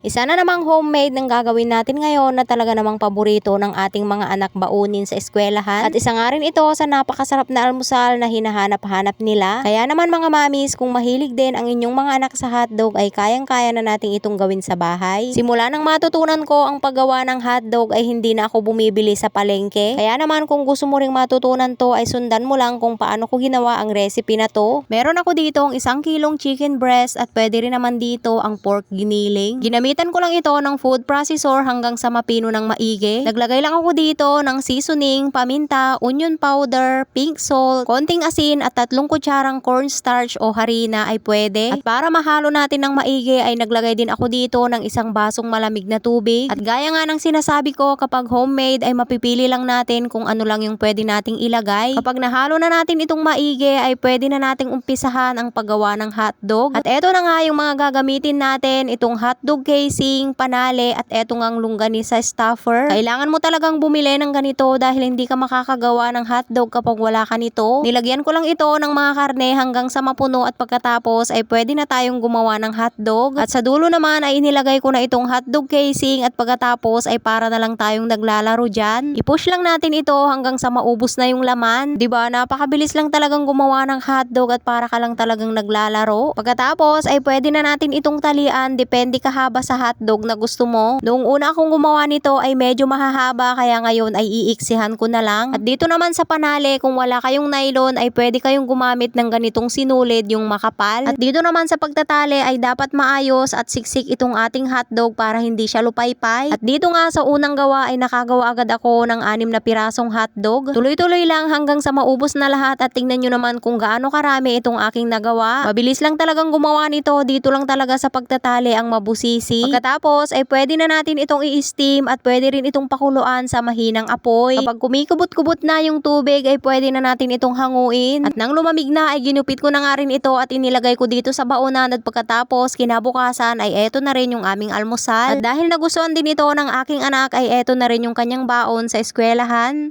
Isa na namang homemade ng gagawin natin ngayon na talaga namang paborito ng ating mga anak baunin sa eskwelahan. At isa nga rin ito sa napakasarap na almusal na hinahanap-hanap nila. Kaya naman mga mamis, kung mahilig din ang inyong mga anak sa hotdog ay kayang-kaya na natin itong gawin sa bahay. Simula nang matutunan ko ang paggawa ng hotdog ay hindi na ako bumibili sa palengke. Kaya naman kung gusto mo ring matutunan to ay sundan mo lang kung paano ko ginawa ang recipe na to. Meron ako dito ang 1 kilong chicken breast at pwede rin naman dito ang pork giniling. Gamitan ko lang ito ng food processor hanggang sa mapino ng maigi. Naglagay lang ako dito ng seasoning, paminta, onion powder, pink salt, konting asin at 3 kutsarang cornstarch o harina ay pwede. At para mahalo natin ng maigi ay naglagay din ako dito ng 1 basong malamig na tubig. At gaya nga ng sinasabi ko, kapag homemade ay mapipili lang natin kung ano lang yung pwede nating ilagay. Kapag nahalo na natin itong maigi ay pwede na nating umpisahan ang paggawa ng hotdog. At eto na nga yung mga gagamitin natin, itong hotdog casing, panali at eto ngang longganisa stuffer. Kailangan mo talagang bumili ng ganito dahil hindi ka makakagawa ng hotdog kapag wala ka nito. Nilagyan ko lang ito ng mga karne hanggang sa mapuno at pagkatapos ay pwede na tayong gumawa ng hotdog. At sa dulo naman ay inilagay ko na itong hotdog casing at pagkatapos ay para na lang tayong naglalaro dyan. I-push lang natin ito hanggang sa maubos na yung laman. Diba? Napakabilis lang talagang gumawa ng hotdog at para ka lang talagang naglalaro. Pagkatapos ay pwede na natin itong talian, depende kahaba sa hotdog na gusto mo. Noong una akong gumawa nito ay medyo mahahaba kaya ngayon ay iiksihan ko na lang. At dito naman sa panali, kung wala kayong nylon ay pwede kayong gumamit ng ganitong sinulid, yung makapal. At dito naman sa pagtatali ay dapat maayos at siksik itong ating hotdog para hindi siya lupaypay. At dito nga sa unang gawa ay nakagawa agad ako ng 6 na pirasong hotdog. Tuloy-tuloy lang hanggang sa maubos na lahat at tingnan nyo naman kung gaano karami itong aking nagawa. Mabilis lang talagang gumawa nito, dito lang talaga sa pagtatali ang mabusisi. Pagkatapos ay pwede na natin itong i-steam at pwede rin itong pakuluan sa mahinang apoy. Kapag kumikubot-kubot na yung tubig ay pwede na natin itong hanguin. At nang lumamig na ay ginupit ko na nga rin ito at inilagay ko dito sa baonan at pagkatapos kinabukasan ay eto na rin yung aming almusal. At dahil nagustuhan din ito ng aking anak ay eto na rin yung kanyang baon sa eskwelahan.